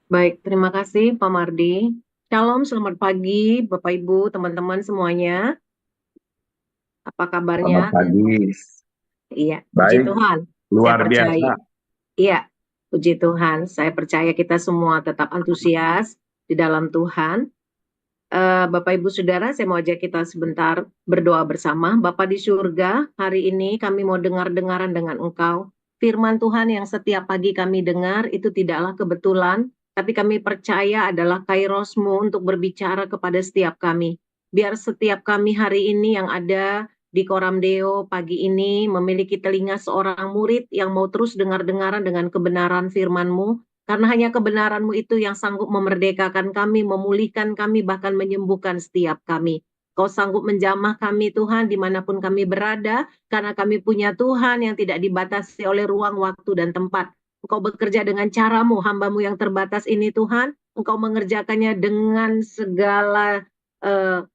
Baik, terima kasih Pak Mardi. Shalom, selamat pagi Bapak Ibu, teman-teman semuanya. Apa kabarnya? Selamat pagi. Iya, puji Baik, Tuhan. Saya luar percaya. biasa. Iya, puji Tuhan. Saya percaya kita semua tetap antusias di dalam Tuhan. Bapak Ibu Saudara, saya mau ajak kita sebentar berdoa bersama. Bapa di surga, hari ini kami mau dengar-dengaran dengan Engkau. Firman Tuhan yang setiap pagi kami dengar itu tidaklah kebetulan, tapi kami percaya adalah kairosmu untuk berbicara kepada setiap kami. Biar setiap kami hari ini yang ada di Koramdeo pagi ini memiliki telinga seorang murid yang mau terus dengar-dengaran dengan kebenaran firman-Mu, karena hanya kebenaran-Mu itu yang sanggup memerdekakan kami, memulihkan kami, bahkan menyembuhkan setiap kami. Kau sanggup menjamah kami Tuhan dimanapun kami berada, karena kami punya Tuhan yang tidak dibatasi oleh ruang, waktu, dan tempat. Engkau bekerja dengan caramu, hambamu yang terbatas ini Tuhan. Engkau mengerjakannya dengan segala eh,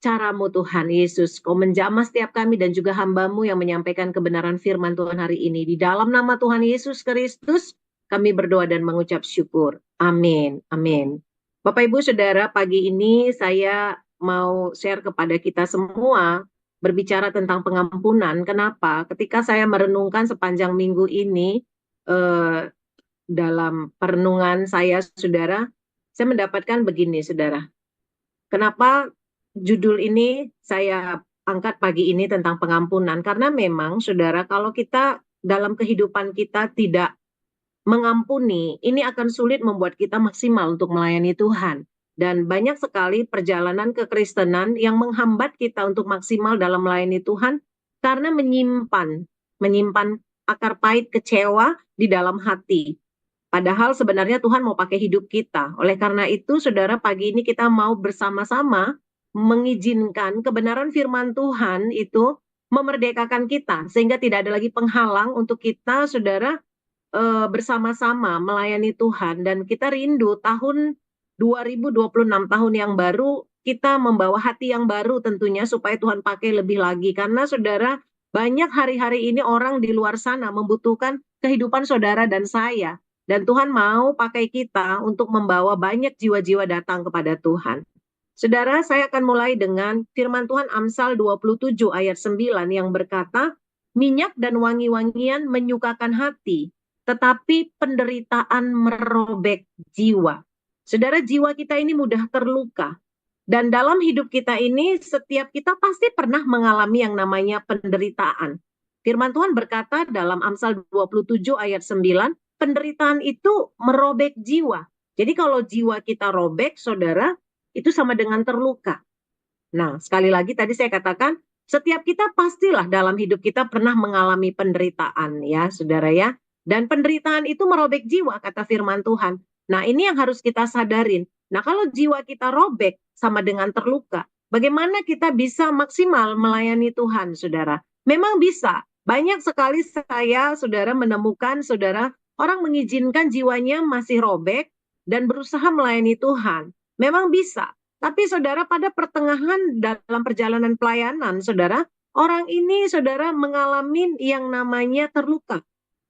caramu Tuhan Yesus. Kau menjamah setiap kami dan juga hambamu yang menyampaikan kebenaran firman Tuhan hari ini. Di dalam nama Tuhan Yesus Kristus, kami berdoa dan mengucap syukur. Amin. Amin. Bapak Ibu Saudara, pagi ini saya mau share kepada kita semua berbicara tentang pengampunan. Kenapa? Ketika saya merenungkan sepanjang minggu ini, eh, dalam perenungan saya, Saudara, saya mendapatkan begini, Saudara. Kenapa judul ini saya angkat pagi ini tentang pengampunan? Karena memang, Saudara, kalau kita dalam kehidupan kita tidak mengampuni, ini akan sulit membuat kita maksimal untuk melayani Tuhan. Dan banyak sekali perjalanan kekristenan yang menghambat kita untuk maksimal dalam melayani Tuhan karena menyimpan akar pahit kecewa di dalam hati. Padahal sebenarnya Tuhan mau pakai hidup kita. Oleh karena itu, saudara, pagi ini kita mau bersama-sama mengizinkan kebenaran firman Tuhan itu memerdekakan kita. Sehingga tidak ada lagi penghalang untuk kita, saudara, bersama-sama melayani Tuhan. Dan kita rindu tahun 2026, tahun yang baru, kita membawa hati yang baru tentunya supaya Tuhan pakai lebih lagi. Karena saudara, banyak hari-hari ini orang di luar sana membutuhkan kehidupan saudara dan saya. Dan Tuhan mau pakai kita untuk membawa banyak jiwa-jiwa datang kepada Tuhan. Saudara, saya akan mulai dengan firman Tuhan Amsal 27 ayat 9 yang berkata, minyak dan wangi-wangian menyukakan hati, tetapi penderitaan merobek jiwa. Saudara, jiwa kita ini mudah terluka. Dan dalam hidup kita ini, setiap kita pasti pernah mengalami yang namanya penderitaan. Firman Tuhan berkata dalam Amsal 27 ayat 9, penderitaan itu merobek jiwa. Jadi kalau jiwa kita robek, saudara, itu sama dengan terluka. Nah, sekali lagi tadi saya katakan, setiap kita pastilah dalam hidup kita pernah mengalami penderitaan ya, saudara ya. Dan penderitaan itu merobek jiwa, kata firman Tuhan. Nah, ini yang harus kita sadarin. Nah, kalau jiwa kita robek sama dengan terluka, bagaimana kita bisa maksimal melayani Tuhan, saudara? Memang bisa. Banyak sekali saya, saudara, menemukan, saudara, orang mengizinkan jiwanya masih robek dan berusaha melayani Tuhan. Memang bisa. Tapi saudara, pada pertengahan dalam perjalanan pelayanan, saudara, orang ini saudara mengalami yang namanya terluka.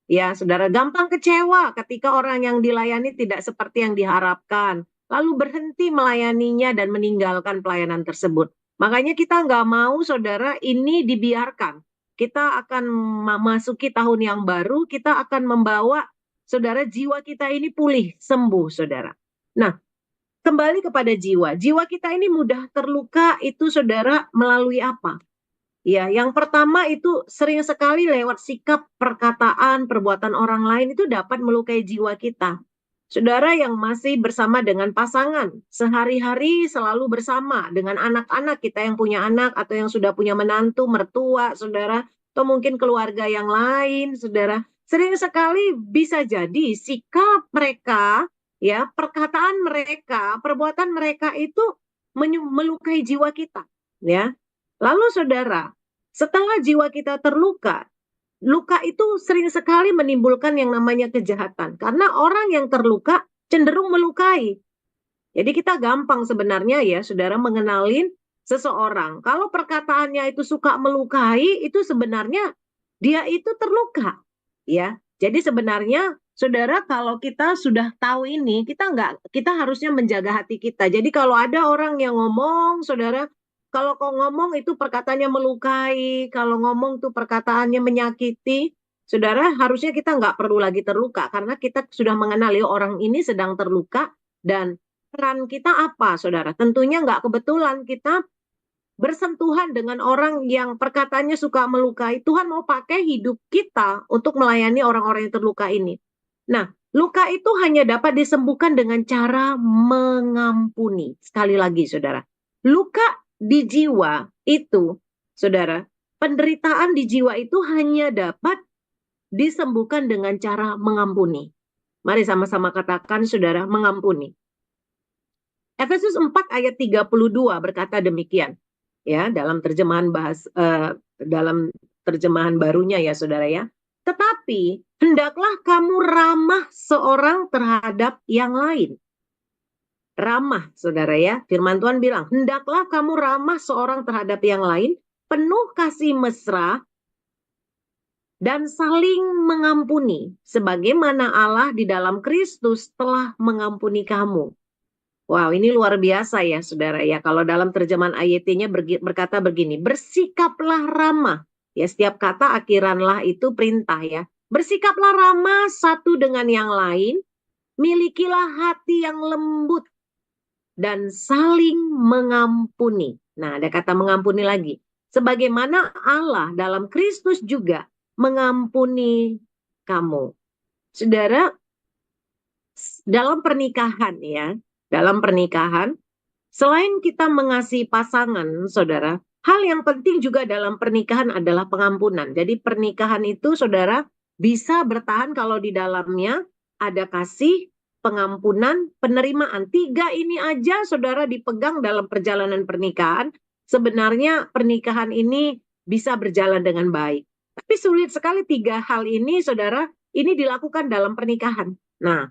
Ya, saudara, gampang kecewa ketika orang yang dilayani tidak seperti yang diharapkan. Lalu berhenti melayaninya dan meninggalkan pelayanan tersebut. Makanya kita nggak mau, saudara, ini dibiarkan. Kita akan memasuki tahun yang baru, kita akan membawa, saudara, jiwa kita ini pulih, sembuh, saudara. Nah, kembali kepada jiwa. Jiwa kita ini mudah terluka itu saudara melalui apa? Ya, yang pertama itu sering sekali lewat sikap, perkataan, perbuatan orang lain itu dapat melukai jiwa kita. Saudara yang masih bersama dengan pasangan, sehari-hari selalu bersama dengan anak-anak kita yang punya anak atau yang sudah punya menantu, mertua, saudara, atau mungkin keluarga yang lain, saudara. Sering sekali bisa jadi sikap mereka, ya, perkataan mereka, perbuatan mereka itu melukai jiwa kita, ya. Lalu saudara, setelah jiwa kita terluka, luka itu sering sekali menimbulkan yang namanya kejahatan. Karena orang yang terluka cenderung melukai. Jadi kita gampang sebenarnya ya, saudara, mengenalin seseorang. Kalau perkataannya itu suka melukai, itu sebenarnya dia itu terluka. Ya, jadi sebenarnya Saudara, kalau kita sudah tahu ini, kita harusnya menjaga hati kita. Jadi kalau ada orang yang ngomong, saudara, kalau kau ngomong itu perkataannya melukai, kalau ngomong tuh perkataannya menyakiti, saudara, harusnya kita nggak perlu lagi terluka karena kita sudah mengenali orang ini sedang terluka dan peran kita apa, saudara? Tentunya nggak kebetulan kita bersentuhan dengan orang yang perkataannya suka melukai. Tuhan mau pakai hidup kita untuk melayani orang-orang yang terluka ini. Nah, luka itu hanya dapat disembuhkan dengan cara mengampuni. Sekali lagi, saudara. Luka di jiwa itu, saudara, penderitaan di jiwa itu hanya dapat disembuhkan dengan cara mengampuni. Mari sama-sama katakan, saudara, mengampuni. Efesus 4 ayat 32 berkata demikian. Ya, dalam terjemahan barunya ya, saudara ya. Tetapi hendaklah kamu ramah seorang terhadap yang lain. Ramah, saudara ya. Firman Tuhan bilang, hendaklah kamu ramah seorang terhadap yang lain, penuh kasih mesra, dan saling mengampuni, sebagaimana Allah di dalam Kristus telah mengampuni kamu. Wow, ini luar biasa ya, saudara ya. Kalau dalam terjemahan AYT-nya berkata begini, bersikaplah ramah. Ya, setiap kata akhiranlah itu perintah ya. Bersikaplah ramah satu dengan yang lain, milikilah hati yang lembut, dan saling mengampuni. Nah, ada kata mengampuni lagi. Sebagaimana Allah dalam Kristus juga mengampuni kamu. Saudara, dalam pernikahan ya, dalam pernikahan, selain kita mengasihi pasangan, saudara, hal yang penting juga dalam pernikahan adalah pengampunan. Jadi pernikahan itu, saudara, bisa bertahan kalau di dalamnya ada kasih, pengampunan, penerimaan. 3 ini aja, saudara, dipegang dalam perjalanan pernikahan. Sebenarnya pernikahan ini bisa berjalan dengan baik. Tapi sulit sekali 3 hal ini, saudara, ini dilakukan dalam pernikahan. Nah,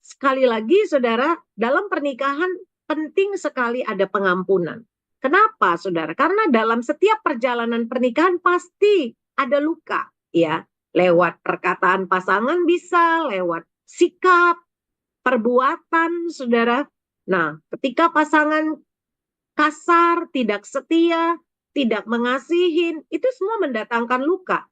sekali lagi, saudara, dalam pernikahan penting sekali ada pengampunan. Kenapa, saudara? Karena dalam setiap perjalanan pernikahan pasti ada luka, ya. Lewat perkataan pasangan bisa, lewat sikap, perbuatan, saudara. Nah, ketika pasangan kasar, tidak setia, tidak mengasihin, itu semua mendatangkan luka.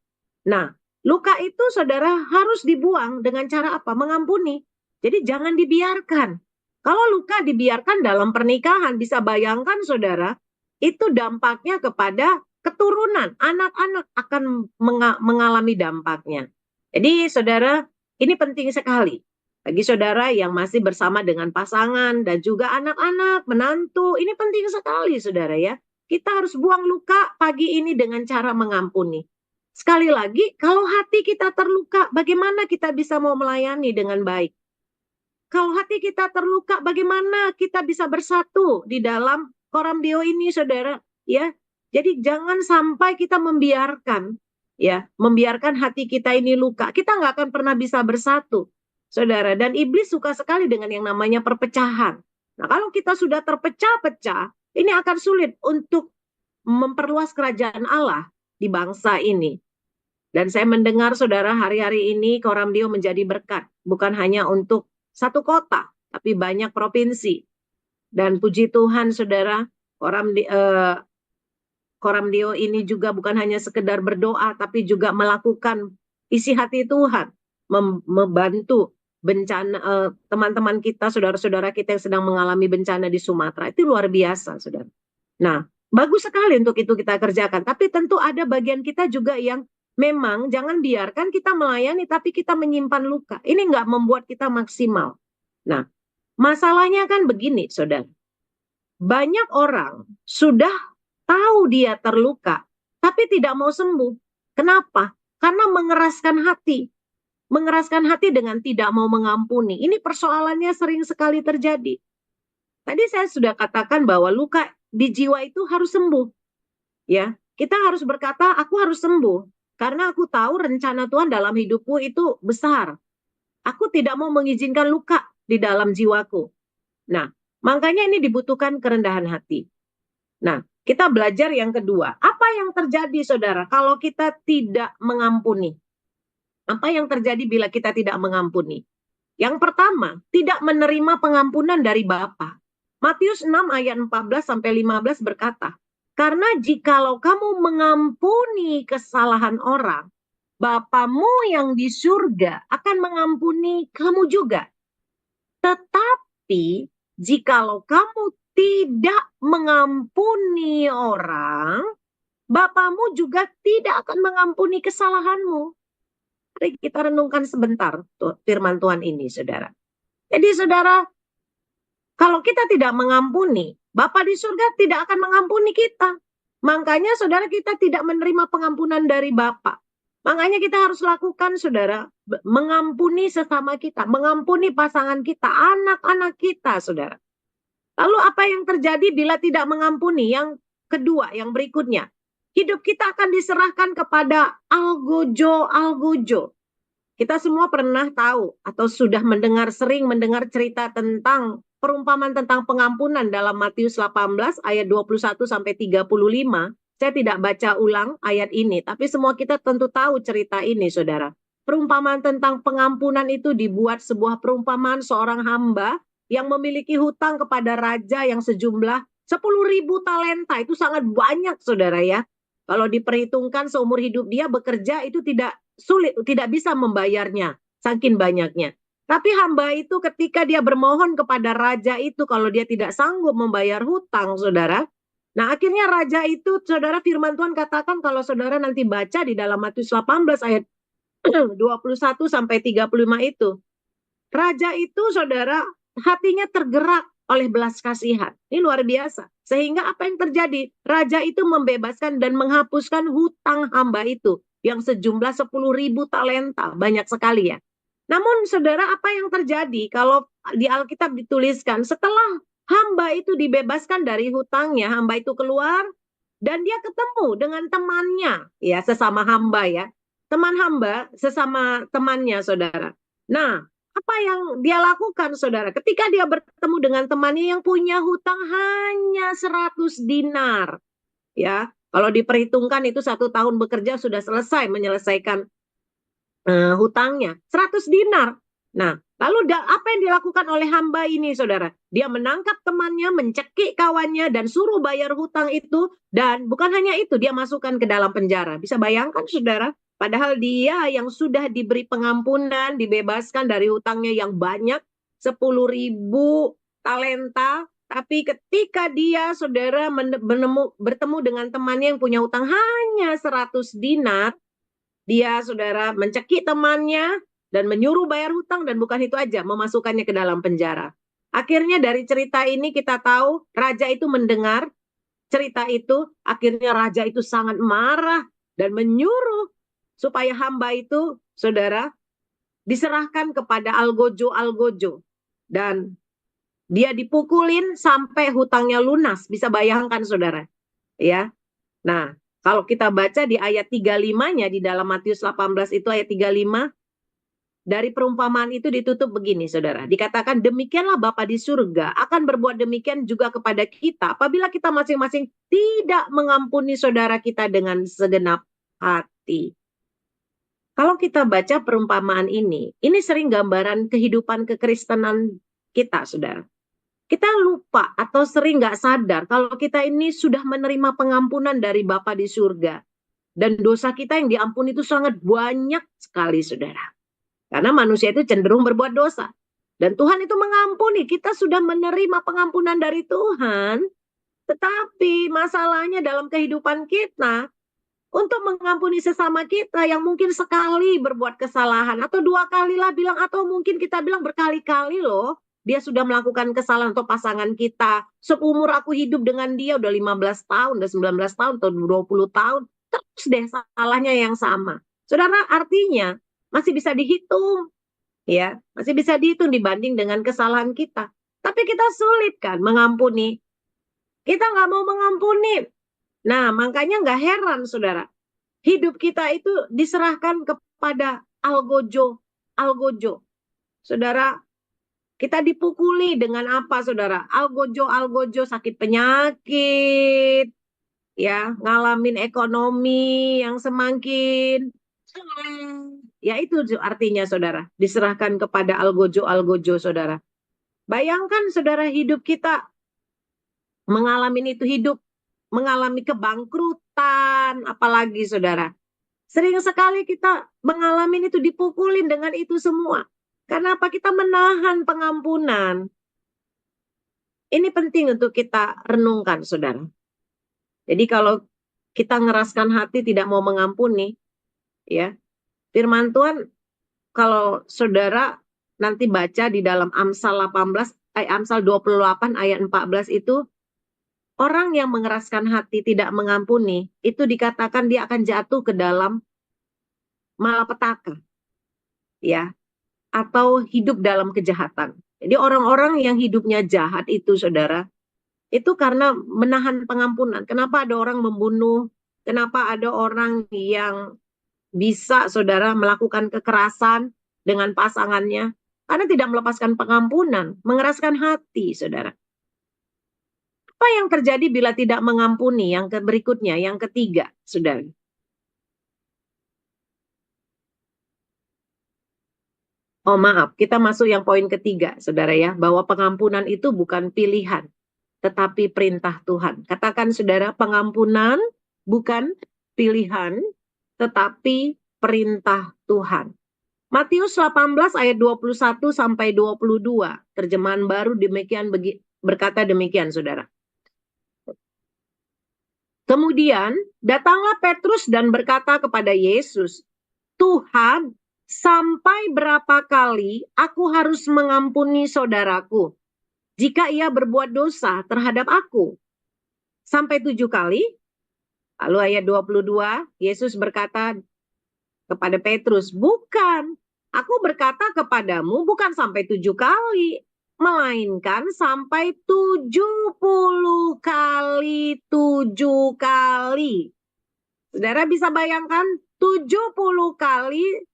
Nah, luka itu, saudara, harus dibuang dengan cara apa? Mengampuni. Jadi jangan dibiarkan. Kalau luka dibiarkan dalam pernikahan, bisa bayangkan, saudara, itu dampaknya kepada keturunan. Anak-anak akan mengalami dampaknya. Jadi, saudara, ini penting sekali. Bagi saudara yang masih bersama dengan pasangan dan juga anak-anak, menantu, ini penting sekali, saudara ya. Kita harus buang luka pagi ini dengan cara mengampuni. Sekali lagi, kalau hati kita terluka, bagaimana kita bisa mau melayani dengan baik? Kalau hati kita terluka, bagaimana kita bisa bersatu di dalam Koramdio ini, saudara? Ya, jadi jangan sampai kita membiarkan, ya, membiarkan hati kita ini luka. Kita nggak akan pernah bisa bersatu, saudara. Dan iblis suka sekali dengan yang namanya perpecahan. Nah, kalau kita sudah terpecah-pecah, ini akan sulit untuk memperluas kerajaan Allah di bangsa ini. Dan saya mendengar, saudara, hari-hari ini Koramdio menjadi berkat. Bukan hanya untuk satu kota, tapi banyak provinsi. Dan puji Tuhan, saudara, Koramdio ini juga bukan hanya sekedar berdoa, tapi juga melakukan isi hati Tuhan. Membantu bencana teman-teman kita, saudara-saudara kita yang sedang mengalami bencana di Sumatera. Itu luar biasa, saudara. Nah, bagus sekali untuk itu kita kerjakan. Tapi tentu ada bagian kita juga yang memang jangan biarkan kita melayani tapi kita menyimpan luka. Ini nggak membuat kita maksimal. Nah, masalahnya kan begini, saudara. Banyak orang sudah tahu dia terluka, tapi tidak mau sembuh. Kenapa? Karena mengeraskan hati. Mengeraskan hati dengan tidak mau mengampuni. Ini persoalannya sering sekali terjadi. Tadi saya sudah katakan bahwa luka di jiwa itu harus sembuh. Ya, kita harus berkata, aku harus sembuh. Karena aku tahu rencana Tuhan dalam hidupku itu besar. Aku tidak mau mengizinkan luka di dalam jiwaku. Nah, makanya ini dibutuhkan kerendahan hati. Nah, kita belajar yang kedua. Apa yang terjadi, saudara, kalau kita tidak mengampuni? Apa yang terjadi bila kita tidak mengampuni? Yang pertama, tidak menerima pengampunan dari Bapa. Matius 6 ayat 14 sampai 15 berkata, "Karena jikalau kamu mengampuni kesalahan orang, Bapamu yang di surga akan mengampuni kamu juga. Tetapi jikalau kamu tidak mengampuni orang, Bapamu juga tidak akan mengampuni kesalahanmu." Mari kita renungkan sebentar firman Tuhan ini, saudara. Jadi saudara, kalau kita tidak mengampuni, Bapa di surga tidak akan mengampuni kita. Makanya saudara, kita tidak menerima pengampunan dari Bapa. Makanya kita harus lakukan, saudara, mengampuni sesama kita, mengampuni pasangan kita, anak-anak kita, saudara. Lalu apa yang terjadi bila tidak mengampuni? Yang kedua, yang berikutnya, hidup kita akan diserahkan kepada algojo, algojo. Kita semua pernah tahu atau sudah sering mendengar cerita tentang perumpamaan tentang pengampunan dalam Matius 18 ayat 21 sampai 35. Saya tidak baca ulang ayat ini, tapi semua kita tentu tahu cerita ini, saudara. Perumpamaan tentang pengampunan itu dibuat sebuah perumpamaan seorang hamba yang memiliki hutang kepada raja yang sejumlah 10.000 talenta. Itu sangat banyak, saudara ya. Kalau diperhitungkan seumur hidup dia bekerja itu tidak bisa membayarnya, saking banyaknya. Tapi hamba itu ketika dia bermohon kepada raja itu, kalau dia tidak sanggup membayar hutang, saudara. Nah akhirnya raja itu, saudara, firman Tuhan katakan kalau saudara nanti baca di dalam Matius 18 ayat 21 sampai 35 itu. Raja itu, saudara, hatinya tergerak oleh belas kasihan. Ini luar biasa. Sehingga apa yang terjadi? Raja itu membebaskan dan menghapuskan hutang hamba itu yang sejumlah 10.000 talenta. Banyak sekali ya. Namun saudara, apa yang terjadi kalau di Alkitab dituliskan setelah hamba itu dibebaskan dari hutangnya, hamba itu keluar dan dia ketemu dengan temannya, ya, sesama hamba ya. Teman hamba sesama temannya, saudara. Nah, apa yang dia lakukan, saudara? Ketika dia bertemu dengan temannya yang punya hutang hanya 100 dinar. Ya, kalau diperhitungkan itu 1 tahun bekerja sudah selesai menyelesaikan hutangnya. 100 dinar. Nah, lalu apa yang dilakukan oleh hamba ini, saudara? Dia menangkap temannya, mencekik kawannya, dan suruh bayar hutang itu. Dan bukan hanya itu, dia masukkan ke dalam penjara. Bisa bayangkan, saudara? Padahal dia yang sudah diberi pengampunan, dibebaskan dari hutangnya yang banyak, 10.000 talenta. Tapi ketika dia, saudara, bertemu dengan temannya yang punya hutang hanya 100 dinar, dia, saudara, mencekik temannya dan menyuruh bayar hutang, dan bukan itu aja, memasukkannya ke dalam penjara. Akhirnya dari cerita ini kita tahu raja itu mendengar cerita itu, akhirnya raja itu sangat marah dan menyuruh supaya hamba itu, saudara, diserahkan kepada algojo-algojo. Dan dia dipukulin sampai hutangnya lunas. Bisa bayangkan, saudara. Ya. Nah, kalau kita baca di ayat 35-nya di dalam Matius 18 itu ayat 35, dari perumpamaan itu ditutup begini, saudara. Dikatakan, demikianlah Bapa di surga akan berbuat demikian juga kepada kita apabila kita masing-masing tidak mengampuni saudara kita dengan segenap hati. Kalau kita baca perumpamaan ini sering gambaran kehidupan kekristenan kita, saudara. Kita lupa atau sering nggak sadar kalau kita ini sudah menerima pengampunan dari Bapa di surga. Dan dosa kita yang diampuni itu sangat banyak sekali, saudara. Karena manusia itu cenderung berbuat dosa. Dan Tuhan itu mengampuni. Kita sudah menerima pengampunan dari Tuhan. Tetapi masalahnya dalam kehidupan kita, untuk mengampuni sesama kita yang mungkin sekali berbuat kesalahan, atau 2 kalilah bilang, atau mungkin kita bilang berkali-kali loh, dia sudah melakukan kesalahan, atau pasangan kita, seumur aku hidup dengan dia, udah 15 tahun, udah 19 tahun, atau 20 tahun, terus deh salahnya yang sama. Saudara, artinya masih bisa dihitung, ya, masih bisa dihitung dibanding dengan kesalahan kita. Tapi kita sulit kan mengampuni. Kita nggak mau mengampuni. Nah, makanya nggak heran, saudara. Hidup kita itu diserahkan kepada algojo. Algojo. Saudara, kita dipukuli dengan apa, saudara? Algojo, sakit penyakit, ya, ngalamin ekonomi yang semakin Ya itu artinya saudara, diserahkan kepada algojo-algojo saudara. Bayangkan saudara, hidup kita mengalami itu, hidup mengalami kebangkrutan, apalagi saudara. Sering sekali kita mengalami itu, dipukulin dengan itu semua. Karena apa? Kita menahan pengampunan. Ini penting untuk kita renungkan saudara. Jadi kalau kita ngeraskan hati tidak mau mengampuni, ya, firman Tuhan kalau saudara nanti baca di dalam Amsal 28 ayat 14 itu, orang yang mengeraskan hati tidak mengampuni, itu dikatakan dia akan jatuh ke dalam malapetaka, ya, atau hidup dalam kejahatan. Jadi orang-orang yang hidupnya jahat itu saudara, itu karena menahan pengampunan. Kenapa ada orang membunuh? Kenapa ada orang yang bisa saudara melakukan kekerasan dengan pasangannya? Karena tidak melepaskan pengampunan, mengeraskan hati saudara. Apa yang terjadi bila tidak mengampuni? Yang berikutnya, yang ketiga saudara. Oh maaf, kita masuk yang poin ketiga saudara ya, bahwa pengampunan itu bukan pilihan, tetapi perintah Tuhan. Katakan saudara, pengampunan bukan pilihan, tetapi perintah Tuhan. Matius 18 ayat 21 sampai 22. Terjemahan baru berkata demikian saudara. Kemudian datanglah Petrus dan berkata kepada Yesus, Tuhan, sampai berapa kali aku harus mengampuni saudaraku jika ia berbuat dosa terhadap aku? Sampai 7 kali? Lalu ayat 22, Yesus berkata kepada Petrus, bukan, aku berkata kepadamu bukan sampai 7 kali, melainkan sampai 70 kali 7 kali. Saudara bisa bayangkan 70 kali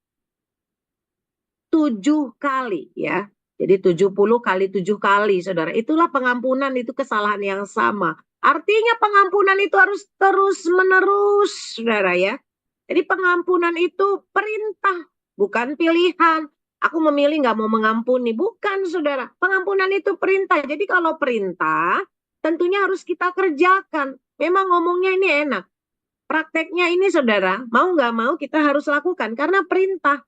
7 kali ya. Jadi 70 kali 7 kali saudara. Itulah pengampunan, itu kesalahan yang sama. Artinya pengampunan itu harus terus menerus saudara ya. Jadi pengampunan itu perintah, bukan pilihan. Aku memilih nggak mau mengampuni. Bukan saudara. Pengampunan itu perintah. Jadi kalau perintah tentunya harus kita kerjakan. Memang ngomongnya ini enak. Prakteknya ini saudara, mau nggak mau kita harus lakukan karena perintah.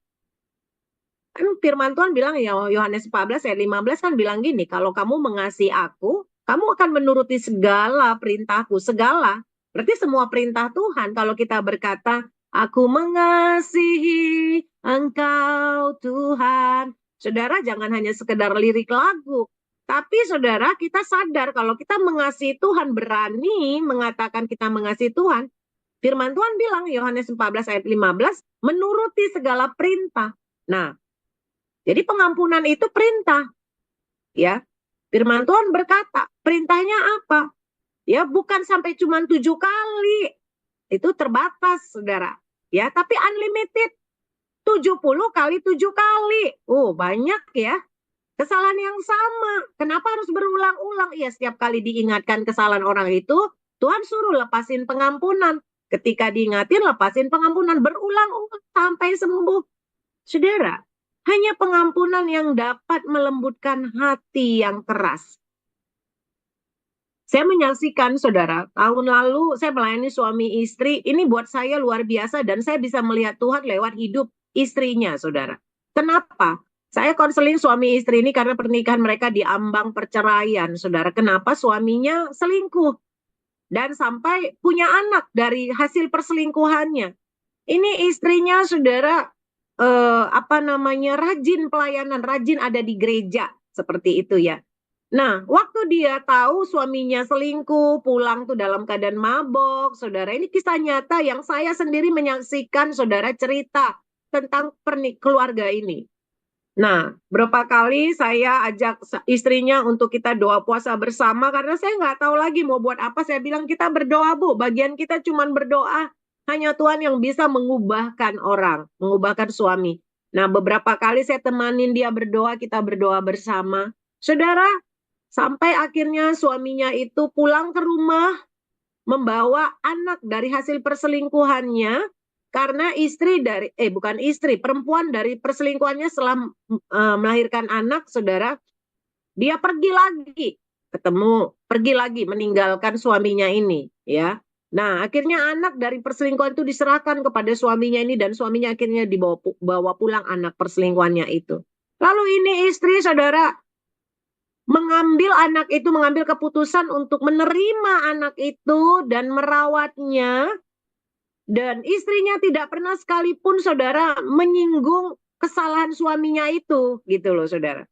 Kan firman Tuhan bilang ya, Yohanes 14 ayat 15 kan bilang gini, kalau kamu mengasihi aku, kamu akan menuruti segala perintahku, segala. Berarti semua perintah Tuhan. Kalau kita berkata, aku mengasihi engkau Tuhan. Saudara jangan hanya sekedar lirik lagu. Tapi saudara kita sadar kalau kita mengasihi Tuhan, berani mengatakan kita mengasihi Tuhan. Firman Tuhan bilang, Yohanes 14 ayat 15, menuruti segala perintah. Nah, jadi pengampunan itu perintah. Ya. Firman Tuhan berkata, perintahnya apa? Ya, bukan sampai cuma 7 kali. Itu terbatas, saudara. Ya, tapi unlimited. 70 kali 7 kali. Oh, banyak ya. Kesalahan yang sama. Kenapa harus berulang-ulang? Ya, setiap kali diingatkan kesalahan orang itu, Tuhan suruh lepasin pengampunan. Ketika diingatin, lepasin pengampunan. Berulang-ulang sampai sembuh. Saudara, hanya pengampunan yang dapat melembutkan hati yang keras. Saya menyaksikan saudara, tahun lalu saya melayani suami istri, ini buat saya luar biasa dan saya bisa melihat Tuhan lewat hidup istrinya saudara. Kenapa? Saya konseling suami istri ini karena pernikahan mereka di ambang perceraian saudara. Kenapa? Suaminya selingkuh dan sampai punya anak dari hasil perselingkuhannya. Ini istrinya saudara, rajin pelayanan, rajin ada di gereja seperti itu ya. Nah, waktu dia tahu suaminya selingkuh, pulang tuh dalam keadaan mabok, saudara. Ini kisah nyata yang saya sendiri menyaksikan saudara cerita tentang keluarga ini. Nah, berapa kali saya ajak istrinya untuk kita doa puasa bersama karena saya nggak tahu lagi mau buat apa. Saya bilang kita berdoa Bu, bagian kita cuma berdoa. Hanya Tuhan yang bisa mengubahkan orang, mengubahkan suami. Nah, beberapa kali saya temanin dia berdoa, kita berdoa bersama. Saudara, sampai akhirnya suaminya itu pulang ke rumah, membawa anak dari hasil perselingkuhannya, karena bukan istri, perempuan dari perselingkuhannya setelah melahirkan anak, saudara, dia pergi lagi meninggalkan suaminya ini, ya. Nah, akhirnya anak dari perselingkuhan itu diserahkan kepada suaminya ini, dan suaminya akhirnya bawa pulang anak perselingkuhannya itu. Lalu ini istri, saudara, mengambil keputusan untuk menerima anak itu dan merawatnya, dan istrinya tidak pernah sekalipun, saudara, menyinggung kesalahan suaminya itu, gitu loh, saudara.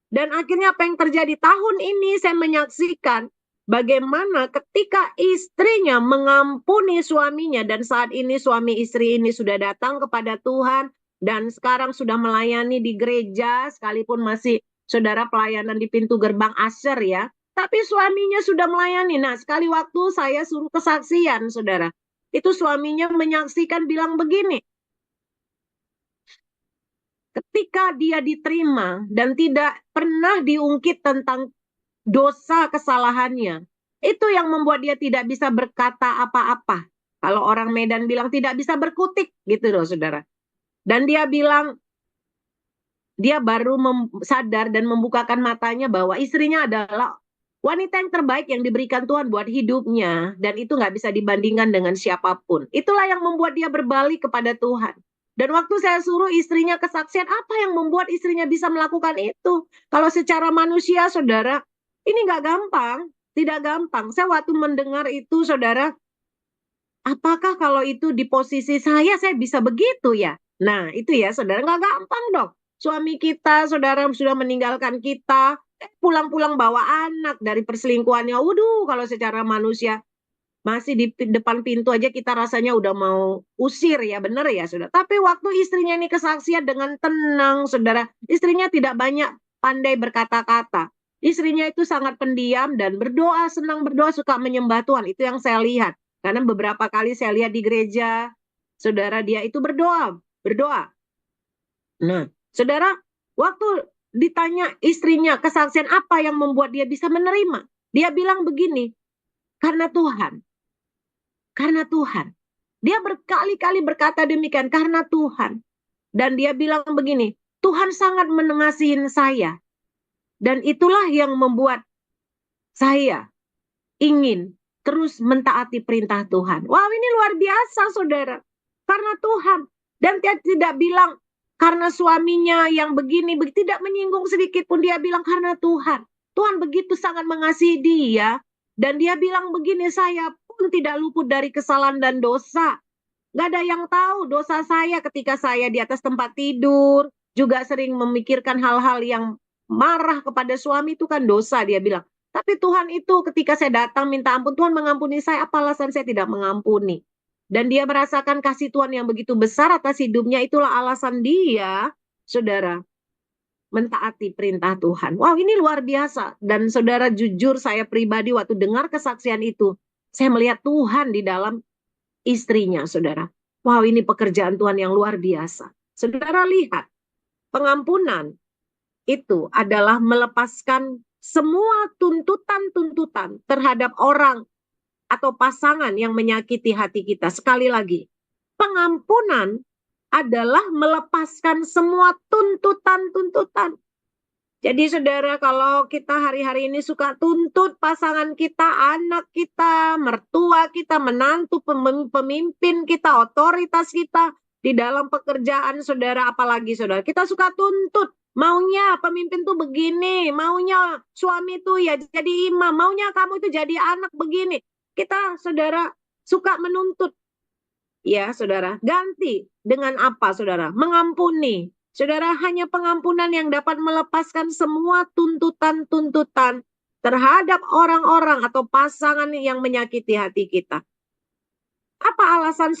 Dan akhirnya apa yang terjadi tahun ini, saya menyaksikan bagaimana ketika istrinya mengampuni suaminya, dan saat ini suami istri ini sudah datang kepada Tuhan dan sekarang sudah melayani di gereja, sekalipun masih, saudara, pelayanan di pintu gerbang Asher, ya. Tapi suaminya sudah melayani. Nah, sekali waktu saya suruh kesaksian, saudara. Itu suaminya menyaksikan, bilang begini, ketika dia diterima dan tidak pernah diungkit tentang dosa kesalahannya, itu yang membuat dia tidak bisa berkata apa-apa. Kalau orang Medan bilang tidak bisa berkutik, gitu loh, saudara. Dan dia bilang, dia baru sadar dan membukakan matanya bahwa istrinya adalah wanita yang terbaik yang diberikan Tuhan buat hidupnya, dan itu nggak bisa dibandingkan dengan siapapun. Itulah yang membuat dia berbalik kepada Tuhan. Dan waktu saya suruh istrinya kesaksian, apa yang membuat istrinya bisa melakukan itu? Kalau secara manusia, saudara, ini nggak gampang, tidak gampang. Saya waktu mendengar itu, saudara, apakah kalau itu di posisi saya bisa begitu ya? Nah, itu ya, saudara, nggak gampang dong. Suami kita, saudara, sudah meninggalkan kita, pulang-pulang bawa anak dari perselingkuhannya. Waduh, kalau secara manusia, masih di depan pintu aja kita rasanya udah mau usir, ya, bener ya, saudara. Tapi waktu istrinya ini kesaksian dengan tenang, saudara, istrinya tidak banyak pandai berkata-kata. Istrinya itu sangat pendiam dan berdoa, senang berdoa, suka menyembah Tuhan. Itu yang saya lihat. Karena beberapa kali saya lihat di gereja, saudara, dia itu berdoa. Nah, saudara, waktu ditanya istrinya kesaksian apa yang membuat dia bisa menerima, dia bilang begini, karena Tuhan. Karena Tuhan. Dia berkali-kali berkata demikian, karena Tuhan. Dan dia bilang begini, Tuhan sangat mengasihi saya. Dan itulah yang membuat saya ingin terus mentaati perintah Tuhan. Wow, ini luar biasa, saudara. Karena Tuhan. Dan dia tidak bilang karena suaminya yang begini, tidak menyinggung sedikit pun. Dia bilang karena Tuhan. Tuhan begitu sangat mengasihi dia. Dan dia bilang begini, saya pun tidak luput dari kesalahan dan dosa. Gak ada yang tahu dosa saya ketika saya di atas tempat tidur. Juga sering memikirkan hal-hal yang marah kepada suami, itu kan dosa, dia bilang. Tapi Tuhan itu ketika saya datang minta ampun, Tuhan mengampuni saya, apa alasan saya tidak mengampuni? Dan dia merasakan kasih Tuhan yang begitu besar atas hidupnya, itulah alasan dia, saudara, mentaati perintah Tuhan. Wow, ini luar biasa. Dan saudara, jujur saya pribadi waktu dengar kesaksian itu, saya melihat Tuhan di dalam istrinya, saudara. Wow, ini pekerjaan Tuhan yang luar biasa. Saudara lihat, pengampunan itu adalah melepaskan semua tuntutan-tuntutan terhadap orang atau pasangan yang menyakiti hati kita. Sekali lagi, pengampunan adalah melepaskan semua tuntutan-tuntutan. Jadi saudara, kalau kita hari-hari ini suka tuntut pasangan kita, anak kita, mertua kita, menantu, pemimpin kita, otoritas kita di dalam pekerjaan, saudara, apalagi saudara, kita suka tuntut. Maunya pemimpin tuh begini, maunya suami tuh ya jadi imam, maunya kamu itu jadi anak begini. Kita, saudara, suka menuntut. Ya, saudara, ganti dengan apa, saudara? Mengampuni. Saudara, hanya pengampunan yang dapat melepaskan semua tuntutan-tuntutan terhadap orang-orang atau pasangan yang menyakiti hati kita. Apa alasan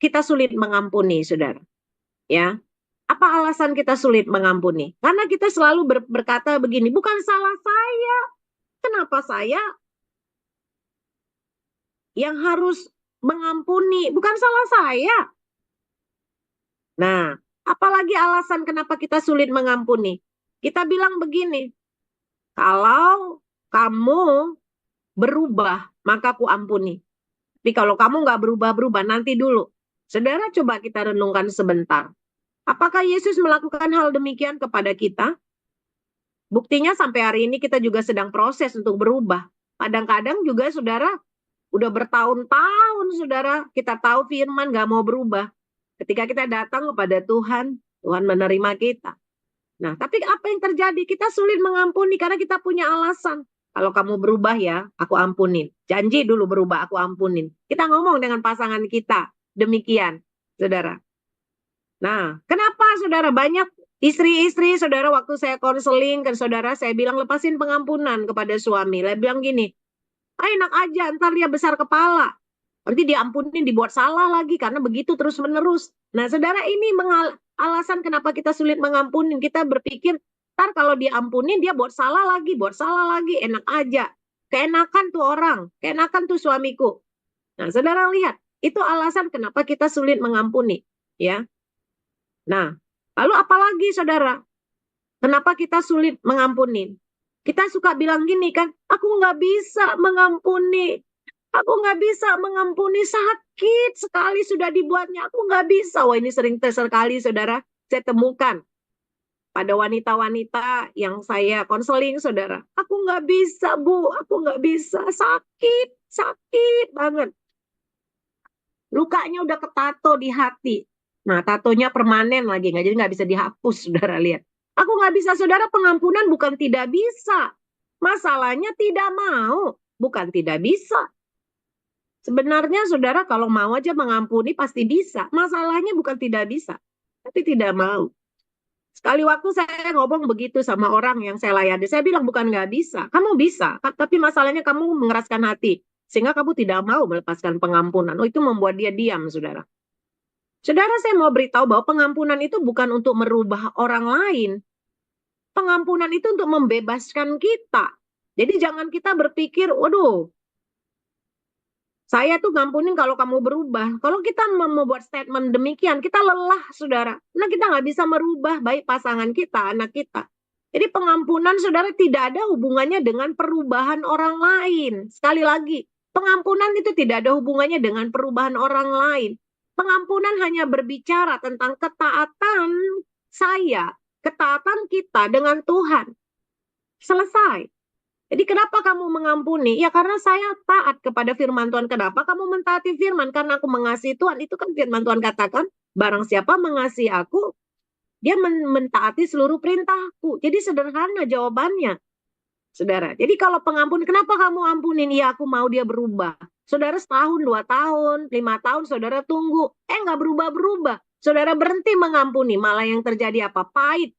kita sulit mengampuni, saudara? Ya, apa alasan kita sulit mengampuni? Karena kita selalu berkata begini, bukan salah saya. Kenapa saya yang harus mengampuni? Bukan salah saya. Nah, apalagi alasan kenapa kita sulit mengampuni? Kita bilang begini, kalau kamu berubah, maka ku ampuni. Tapi kalau kamu nggak berubah-berubah, nanti dulu. Saudara, coba kita renungkan sebentar. Apakah Yesus melakukan hal demikian kepada kita? Buktinya sampai hari ini kita juga sedang proses untuk berubah. Kadang-kadang juga saudara, udah bertahun-tahun saudara, kita tahu firman gak mau berubah. Ketika kita datang kepada Tuhan, Tuhan menerima kita. Nah, tapi apa yang terjadi? Kita sulit mengampuni karena kita punya alasan. Kalau kamu berubah ya, aku ampunin. Janji dulu berubah, aku ampunin. Kita ngomong dengan pasangan kita. Demikian, saudara. Nah, kenapa saudara banyak istri-istri, saudara waktu saya konseling ke saudara, saya bilang lepasin pengampunan kepada suami. Saya bilang gini, enak aja, ntar dia besar kepala. Nanti diampunin, dibuat salah lagi, karena begitu terus-menerus. Nah, saudara, ini alasan kenapa kita sulit mengampuni. Kita berpikir, ntar kalau diampunin, dia buat salah lagi, enak aja. Keenakan tuh orang, keenakan tuh suamiku. Nah, saudara lihat, itu alasan kenapa kita sulit mengampuni. Ya. Nah, lalu apalagi saudara? Kenapa kita sulit mengampuni? Kita suka bilang gini kan, aku nggak bisa mengampuni. Aku nggak bisa mengampuni, sakit sekali sudah dibuatnya. Aku nggak bisa. Wah, ini sering sekali saudara saya temukan pada wanita-wanita yang saya konseling saudara. Aku nggak bisa Bu, aku nggak bisa. Sakit banget. Lukanya udah ketato di hati. Nah, tatonya permanen lagi, jadi nggak bisa dihapus, saudara lihat. Aku nggak bisa, saudara, pengampunan bukan tidak bisa. Masalahnya tidak mau, bukan tidak bisa. Sebenarnya, saudara, kalau mau aja mengampuni pasti bisa. Masalahnya bukan tidak bisa, tapi tidak mau. Sekali waktu saya ngomong begitu sama orang yang saya layani, saya bilang bukan nggak bisa, kamu bisa, tapi masalahnya kamu mengeraskan hati. Sehingga kamu tidak mau melepaskan pengampunan. Oh, itu membuat dia diam, saudara. Saudara, saya mau beritahu bahwa pengampunan itu bukan untuk merubah orang lain. Pengampunan itu untuk membebaskan kita. Jadi jangan kita berpikir, waduh, saya tuh ngampunin kalau kamu berubah. Kalau kita membuat statement demikian, kita lelah, saudara. Nah, kita nggak bisa merubah baik pasangan kita, anak kita. Jadi pengampunan, saudara, tidak ada hubungannya dengan perubahan orang lain. Sekali lagi, pengampunan itu tidak ada hubungannya dengan perubahan orang lain. Pengampunan hanya berbicara tentang ketaatan saya, ketaatan kita dengan Tuhan. Selesai. Jadi kenapa kamu mengampuni? Ya karena saya taat kepada firman Tuhan. Kenapa kamu mentaati firman? Karena aku mengasihi Tuhan. Itu kan firman Tuhan katakan, barang siapa mengasihi aku, dia mentaati seluruh perintahku. Jadi sederhana jawabannya. Saudara, jadi kalau pengampun, kenapa kamu ampunin? Ya aku mau dia berubah. Saudara setahun, 2 tahun, 5 tahun, saudara tunggu. Nggak berubah-berubah. Saudara berhenti mengampuni, malah yang terjadi apa? Pahit,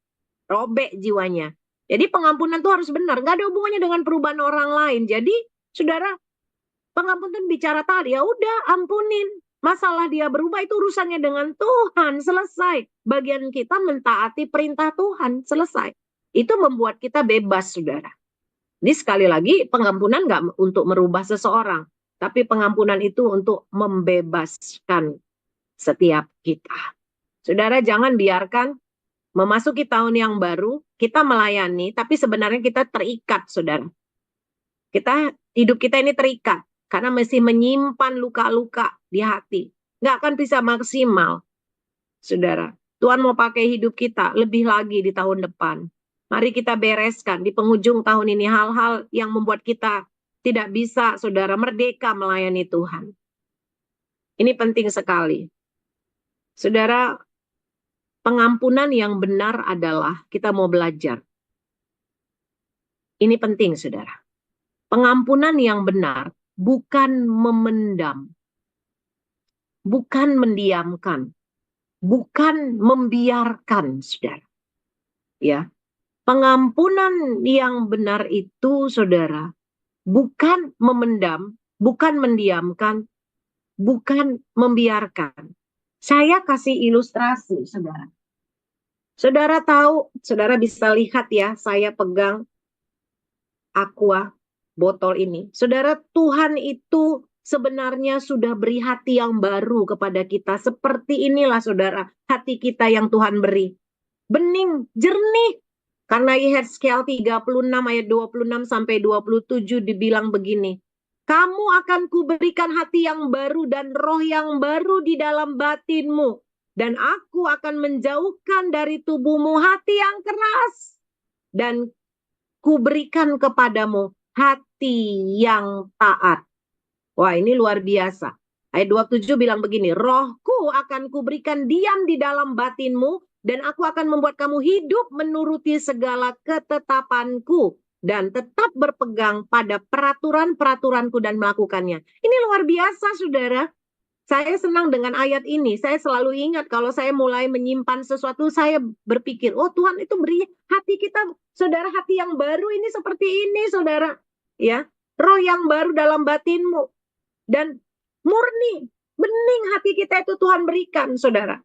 robek jiwanya. Jadi pengampunan itu harus benar, nggak ada hubungannya dengan perubahan orang lain. Jadi, saudara, pengampunan bicara tadi, ya udah ampunin. Masalah dia berubah itu urusannya dengan Tuhan, selesai. Bagian kita mentaati perintah Tuhan, selesai. Itu membuat kita bebas, saudara. Jadi sekali lagi, pengampunan nggak untuk merubah seseorang, tapi pengampunan itu untuk membebaskan setiap kita. Saudara, jangan biarkan memasuki tahun yang baru, kita melayani, tapi sebenarnya kita terikat, saudara. Hidup kita ini terikat, karena masih menyimpan luka-luka di hati. Nggak akan bisa maksimal, saudara. Tuhan mau pakai hidup kita lebih lagi di tahun depan. Mari kita bereskan di penghujung tahun ini hal-hal yang membuat kita tidak bisa, saudara, merdeka melayani Tuhan. Ini penting sekali. Saudara, pengampunan yang benar adalah kita mau belajar. Ini penting, saudara. Pengampunan yang benar bukan memendam, bukan mendiamkan, bukan membiarkan, saudara. Ya, pengampunan yang benar itu, saudara, bukan memendam, bukan mendiamkan, bukan membiarkan. Saya kasih ilustrasi, saudara. Saudara tahu, saudara bisa lihat ya, saya pegang aqua botol ini. Saudara, Tuhan itu sebenarnya sudah beri hati yang baru kepada kita. Seperti inilah, saudara, hati kita yang Tuhan beri. Bening, jernih. Karena Yehezkiel 36 ayat 26 sampai 27 dibilang begini. Kamu akan kuberikan hati yang baru dan roh yang baru di dalam batinmu. Dan aku akan menjauhkan dari tubuhmu hati yang keras. Dan kuberikan kepadamu hati yang taat. Wah, ini luar biasa. Ayat 27 bilang begini, rohku akan kuberikan diam di dalam batinmu, dan aku akan membuat kamu hidup menuruti segala ketetapanku, dan tetap berpegang pada peraturan-peraturanku dan melakukannya. Ini luar biasa, saudara. Saya senang dengan ayat ini. Saya selalu ingat kalau saya mulai menyimpan sesuatu, saya berpikir, oh Tuhan itu beri hati kita, saudara, hati yang baru ini seperti ini, saudara. Ya, roh yang baru dalam batinmu. Dan murni, bening hati kita itu Tuhan berikan, saudara.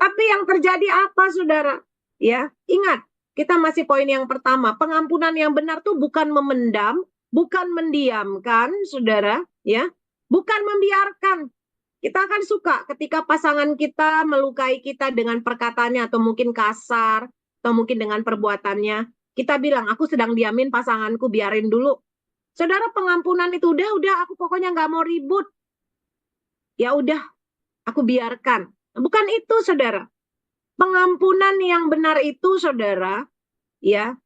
Tapi yang terjadi apa, saudara? Ya, ingat, kita masih poin yang pertama. Pengampunan yang benar tuh bukan memendam, bukan mendiamkan, saudara. Ya, bukan membiarkan. Kita akan suka ketika pasangan kita melukai kita dengan perkataannya atau mungkin kasar, atau mungkin dengan perbuatannya. Kita bilang, aku sedang diamin pasanganku, biarin dulu. Saudara, pengampunan itu udah, aku pokoknya nggak mau ribut. Ya udah, aku biarkan. Bukan itu, saudara. Pengampunan yang benar itu, saudara, ya,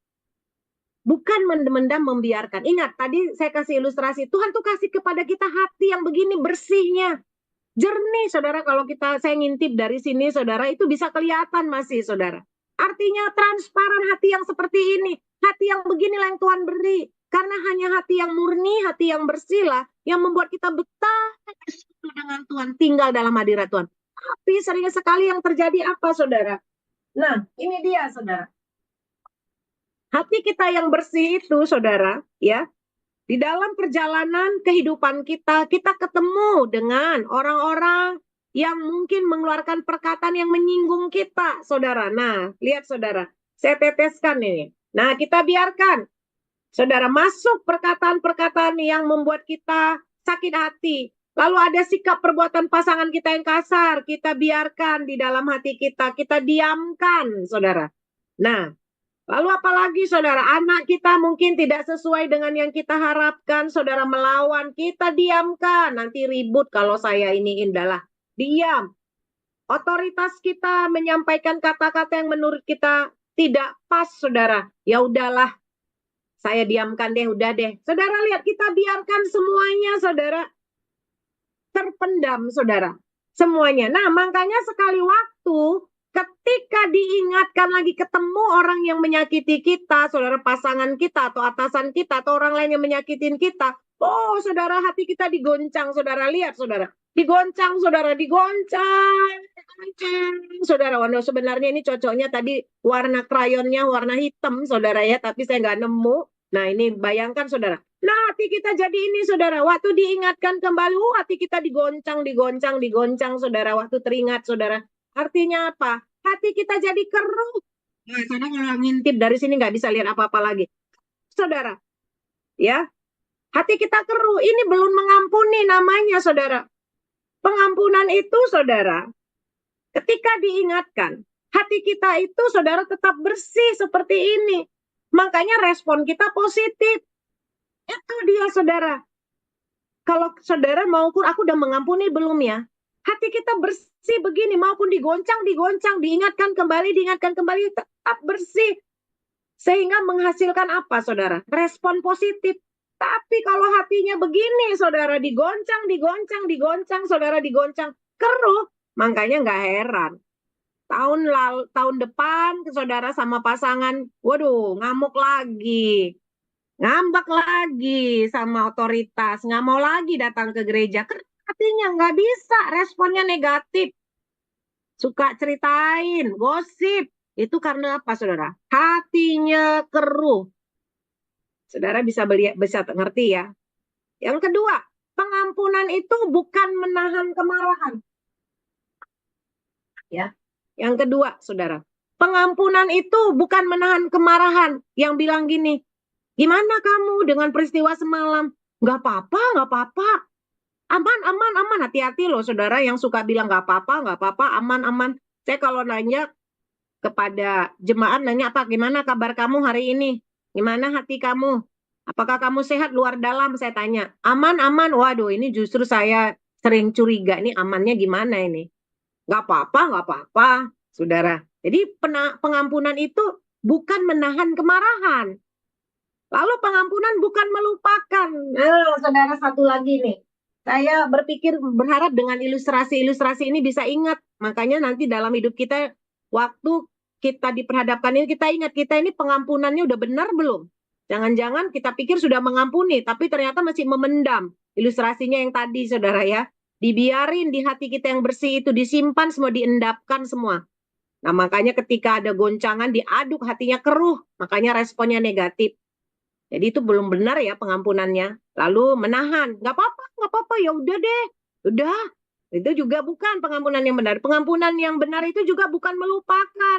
bukan mendem-mendam membiarkan. Ingat, tadi saya kasih ilustrasi, Tuhan tuh kasih kepada kita hati yang begini bersihnya. Jernih, saudara, kalau saya ngintip dari sini, saudara, itu bisa kelihatan masih, saudara. Artinya transparan hati yang seperti ini. Hati yang beginilah yang Tuhan beri. Karena hanya hati yang murni, hati yang bersih lah, yang membuat kita betah dengan Tuhan, tinggal dalam hadirat Tuhan. Tapi sering sekali yang terjadi apa, saudara? Nah, ini dia, saudara. Hati kita yang bersih itu, saudara, ya, di dalam perjalanan kehidupan kita, kita ketemu dengan orang-orang yang mungkin mengeluarkan perkataan yang menyinggung kita, saudara. Nah, lihat, saudara, saya teteskan ini. Nah, kita biarkan, saudara, masuk perkataan-perkataan yang membuat kita sakit hati. Lalu ada sikap perbuatan pasangan kita yang kasar, kita biarkan di dalam hati kita diamkan, saudara. Nah, lalu apalagi, saudara, anak kita mungkin tidak sesuai dengan yang kita harapkan, saudara, melawan, kita diamkan. Nanti ribut kalau saya ini indahlah. Diam. Otoritas kita menyampaikan kata-kata yang menurut kita tidak pas, saudara. Ya udahlah, saya diamkan deh, udah deh. Saudara lihat, kita biarkan semuanya, saudara. Terpendam, saudara. Semuanya. Nah, makanya sekali waktu ketika diingatkan lagi ketemu orang yang menyakiti kita, saudara, pasangan kita atau atasan kita atau orang lain yang menyakitin kita, oh saudara, hati kita digoncang, saudara, lihat, saudara, digoncang, saudara, digoncang, saudara. Waduh, sebenarnya ini cocoknya tadi warna krayonnya warna hitam, saudara, ya, tapi saya nggak nemu. Nah, ini bayangkan, saudara. Nah, hati kita jadi ini, saudara. Waktu diingatkan kembali, hati kita digoncang, saudara. Waktu teringat, saudara. Artinya apa? Hati kita jadi keruh. Nah, saudara, kalau ngintip dari sini nggak bisa lihat apa-apa lagi. Saudara, ya, hati kita keruh. Ini belum mengampuni namanya, saudara. Pengampunan itu, saudara, ketika diingatkan, hati kita itu, saudara, tetap bersih seperti ini. Makanya respon kita positif. Itu dia, saudara. Kalau saudara mau ukur, aku udah mengampuni belum ya? Hati kita bersih begini, maupun digoncang, diingatkan kembali, tetap bersih. Sehingga menghasilkan apa, saudara? Respon positif. Tapi kalau hatinya begini, saudara, digoncang, saudara, digoncang, keruh, makanya nggak heran. Tahun depan, saudara, sama pasangan, waduh, ngamuk lagi. Ngambek lagi sama otoritas, nggak mau lagi datang ke gereja. Artinya nggak bisa, responnya negatif. Suka ceritain, gosip. Itu karena apa, saudara? Hatinya keruh. Saudara bisa ngerti ya. Yang kedua, pengampunan itu bukan menahan kemarahan. Ya. Yang kedua, saudara, pengampunan itu bukan menahan kemarahan. Yang bilang gini, gimana kamu dengan peristiwa semalam? Nggak apa-apa. Aman. Hati-hati loh, saudara, yang suka bilang nggak apa-apa, aman. Saya kalau nanya kepada jemaat, nanya apa, gimana kabar kamu hari ini? Gimana hati kamu? Apakah kamu sehat luar dalam? Saya tanya. Aman, aman. Waduh, ini justru saya sering curiga nih amannya gimana ini. Nggak apa-apa, nggak apa-apa, saudara. Jadi pengampunan itu bukan menahan kemarahan. Lalu pengampunan bukan melupakan. Nah, saudara, satu lagi nih. Saya berpikir berharap dengan ilustrasi-ilustrasi ini bisa ingat. Makanya nanti dalam hidup kita, waktu kita diperhadapkan ini, kita ingat kita ini pengampunannya udah benar belum? Jangan-jangan kita pikir sudah mengampuni, tapi ternyata masih memendam. Ilustrasinya yang tadi, saudara ya. Dibiarin di hati kita yang bersih itu, disimpan semua, diendapkan semua. Nah, makanya ketika ada goncangan, diaduk, hatinya keruh. Makanya responnya negatif. Jadi itu belum benar ya pengampunannya. Lalu menahan, nggak apa-apa, ya udah deh, udah. Itu juga bukan pengampunan yang benar. Pengampunan yang benar itu juga bukan melupakan.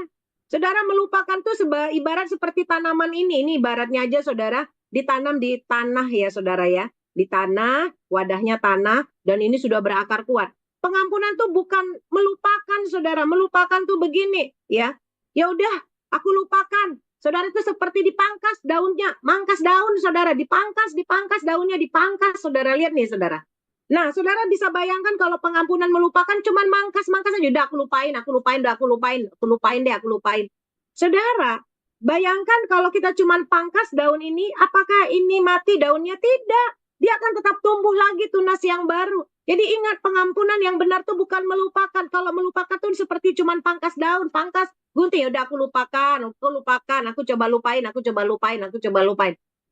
Saudara, melupakan tuh ibarat seperti tanaman ini ibaratnya aja saudara ditanam di tanah ya saudara ya. Di tanah, wadahnya tanah, dan ini sudah berakar kuat. Pengampunan tuh bukan melupakan saudara. Melupakan tuh begini ya. Ya udah, aku lupakan. Saudara itu seperti dipangkas daunnya, mangkas daun saudara, dipangkas daunnya, dipangkas. Saudara lihat nih saudara. Nah, saudara bisa bayangkan kalau pengampunan melupakan cuman mangkas-mangkas aja, udah aku lupain, udah aku lupain. Saudara, bayangkan kalau kita cuman pangkas daun ini, apakah ini mati daunnya? Tidak. Dia akan tetap tumbuh lagi tunas yang baru. Jadi ingat, pengampunan yang benar tuh bukan melupakan. Kalau melupakan tuh seperti cuman pangkas daun, pangkas gunting, udah aku lupakan, aku coba lupain.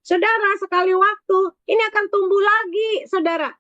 Saudara, sekali waktu ini akan tumbuh lagi, saudara.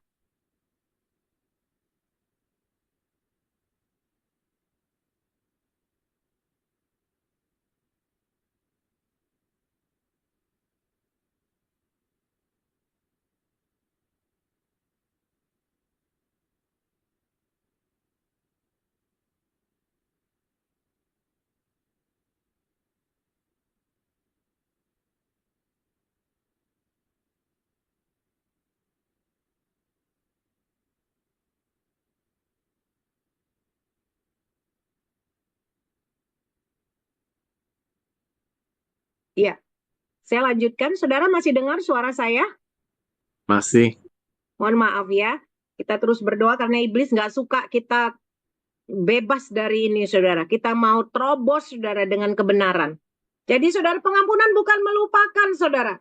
Iya, saya lanjutkan. Saudara masih dengar suara saya? Masih. Mohon maaf ya. Kita terus berdoa karena iblis nggak suka kita bebas dari ini, saudara. Kita mau terobos, saudara, dengan kebenaran. Jadi, saudara, pengampunan bukan melupakan, saudara.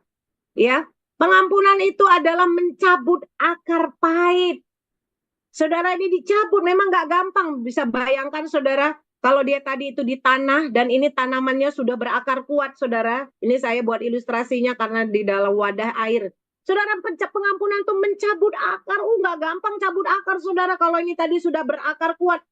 Ya, pengampunan itu adalah mencabut akar pahit. Saudara, ini dicabut, memang nggak gampang. Bisa bayangkan, saudara, kalau dia tadi itu di tanah dan ini tanamannya sudah berakar kuat, saudara. Ini saya buat ilustrasinya karena di dalam wadah air. Saudara, pengampunan itu mencabut akar. Nggak gampang cabut akar, saudara. Kalau ini tadi sudah berakar kuat.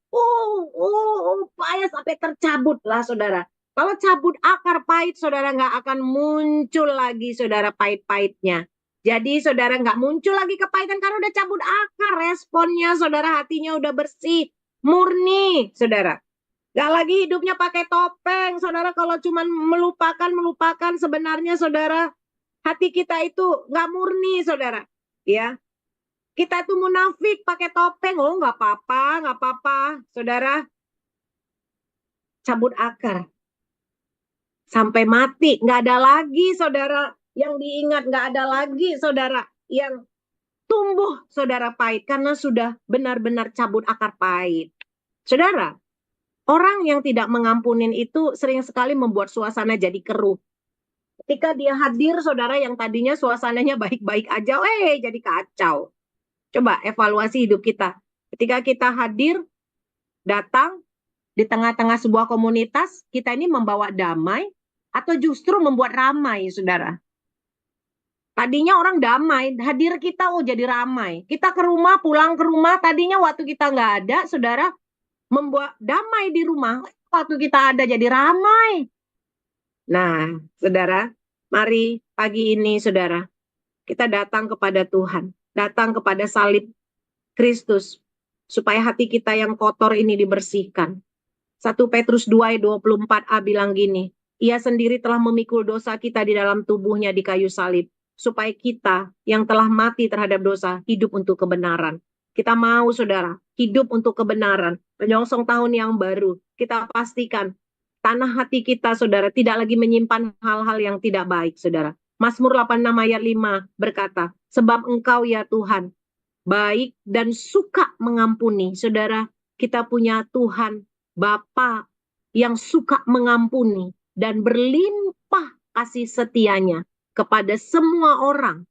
Payah sampai tercabut lah, saudara. Kalau cabut akar pahit, saudara nggak akan muncul lagi, saudara, pahit-pahitnya. Jadi saudara nggak muncul lagi kepahitan karena udah cabut akar, responnya saudara, hatinya udah bersih, murni, saudara. Nggak lagi hidupnya pakai topeng, saudara. Kalau cuma melupakan sebenarnya, saudara, hati kita itu nggak murni, saudara. Ya, kita itu munafik pakai topeng. Oh, nggak apa-apa, saudara. Cabut akar sampai mati, nggak ada lagi, saudara, yang diingat, nggak ada lagi, saudara, yang tumbuh, saudara, pahit karena sudah benar-benar cabut akar pahit. Saudara, orang yang tidak mengampunin itu sering sekali membuat suasana jadi keruh. Ketika dia hadir, saudara, yang tadinya suasananya baik-baik aja, jadi kacau. Coba evaluasi hidup kita. Ketika kita hadir, datang di tengah-tengah sebuah komunitas, kita ini membawa damai atau justru membuat ramai, saudara? Tadinya orang damai, hadir kita jadi ramai. Kita ke rumah, pulang ke rumah, tadinya waktu kita nggak ada, saudara, membuat damai di rumah. Waktu kita ada jadi ramai. Nah, saudara, mari pagi ini, saudara, kita datang kepada Tuhan, datang kepada salib Kristus, supaya hati kita yang kotor ini dibersihkan. 1 Petrus 2 ayat 24a bilang gini, ia sendiri telah memikul dosa kita di dalam tubuhnya di kayu salib, supaya kita yang telah mati terhadap dosa hidup untuk kebenaran. Kita mau, saudara, hidup untuk kebenaran, menyongsong tahun yang baru. Kita pastikan tanah hati kita, saudara, tidak lagi menyimpan hal-hal yang tidak baik, saudara. Mazmur 86 ayat 5 berkata, sebab Engkau ya Tuhan, baik dan suka mengampuni. Saudara, kita punya Tuhan, Bapa yang suka mengampuni dan berlimpah kasih setianya kepada semua orang,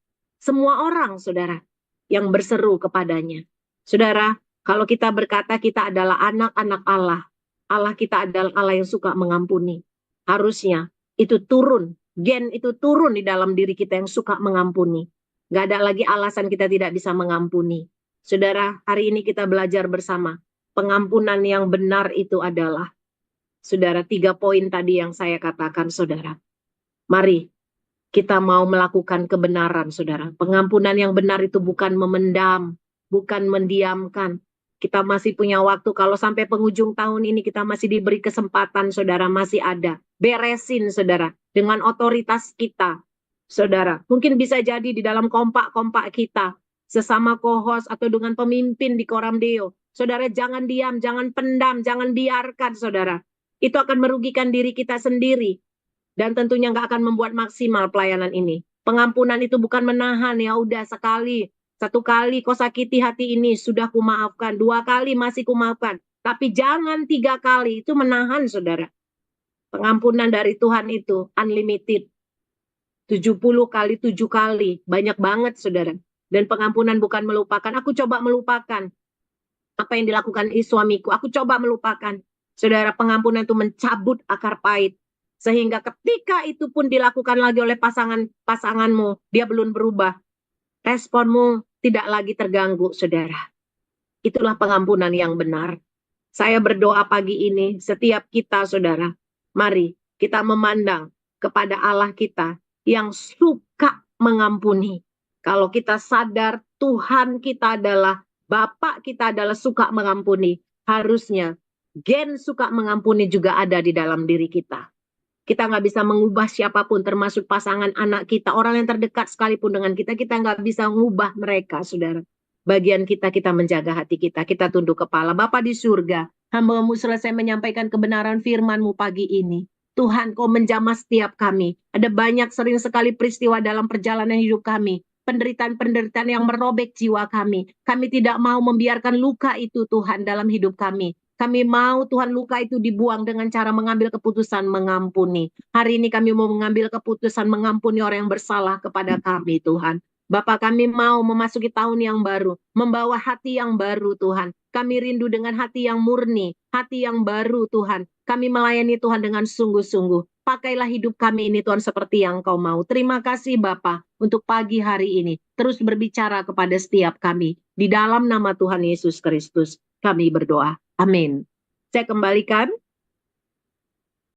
saudara, yang berseru kepadanya. Saudara, kalau kita berkata kita adalah anak-anak Allah, Allah kita adalah Allah yang suka mengampuni. Harusnya itu turun, gen itu turun di dalam diri kita yang suka mengampuni. Gak ada lagi alasan kita tidak bisa mengampuni. Saudara, hari ini kita belajar bersama. Pengampunan yang benar itu adalah, saudara, 3 poin tadi yang saya katakan, saudara. Mari kita mau melakukan kebenaran, saudara. Pengampunan yang benar itu bukan memendam, bukan mendiamkan. Kita masih punya waktu, kalau sampai penghujung tahun ini kita masih diberi kesempatan, saudara, masih ada. Beresin, saudara, dengan otoritas kita. Saudara, mungkin bisa jadi di dalam kompak-kompak kita, sesama co-host atau dengan pemimpin di Koramdeo. Saudara, jangan diam, jangan pendam, jangan biarkan, saudara. Itu akan merugikan diri kita sendiri. Dan tentunya nggak akan membuat maksimal pelayanan ini. Pengampunan itu bukan menahan, ya udah sekali, 1 kali kau sakiti hati ini, sudah kumaafkan. 2 kali masih kumaafkan. Tapi jangan 3 kali, itu menahan, saudara. Pengampunan dari Tuhan itu unlimited. 70 kali 7 kali, banyak banget, saudara. Dan pengampunan bukan melupakan. Aku coba melupakan apa yang dilakukan suamiku. Aku coba melupakan. Saudara, pengampunan itu mencabut akar pahit. Sehingga ketika itu pun dilakukan lagi oleh pasanganmu, dia belum berubah. Responmu tidak lagi terganggu, saudara. Itulah pengampunan yang benar. Saya berdoa pagi ini, setiap kita, saudara, mari kita memandang kepada Allah kita yang suka mengampuni. Kalau kita sadar Tuhan kita adalah, Bapa kita adalah suka mengampuni, harusnya gen suka mengampuni juga ada di dalam diri kita. Kita nggak bisa mengubah siapapun, termasuk pasangan anak kita, orang yang terdekat sekalipun dengan kita nggak bisa mengubah mereka, saudara. Bagian kita menjaga hati kita tunduk kepala. Bapa di surga, hamba-Mu selesai menyampaikan kebenaran firman-Mu pagi ini. Tuhan, Kau menjamah setiap kami. Ada banyak sering sekali peristiwa dalam perjalanan hidup kami. Penderitaan-penderitaan yang merobek jiwa kami. Kami tidak mau membiarkan luka itu, Tuhan, dalam hidup kami. Kami mau Tuhan luka itu dibuang dengan cara mengambil keputusan mengampuni. Hari ini kami mau mengambil keputusan mengampuni orang yang bersalah kepada kami, Tuhan. Bapa, kami mau memasuki tahun yang baru, membawa hati yang baru, Tuhan. Kami rindu dengan hati yang murni, hati yang baru, Tuhan. Kami melayani Tuhan dengan sungguh-sungguh. Pakailah hidup kami ini, Tuhan, seperti yang Kau mau. Terima kasih, Bapa, untuk pagi hari ini. Terus berbicara kepada setiap kami. Di dalam nama Tuhan Yesus Kristus, kami berdoa. Amin. Saya kembalikan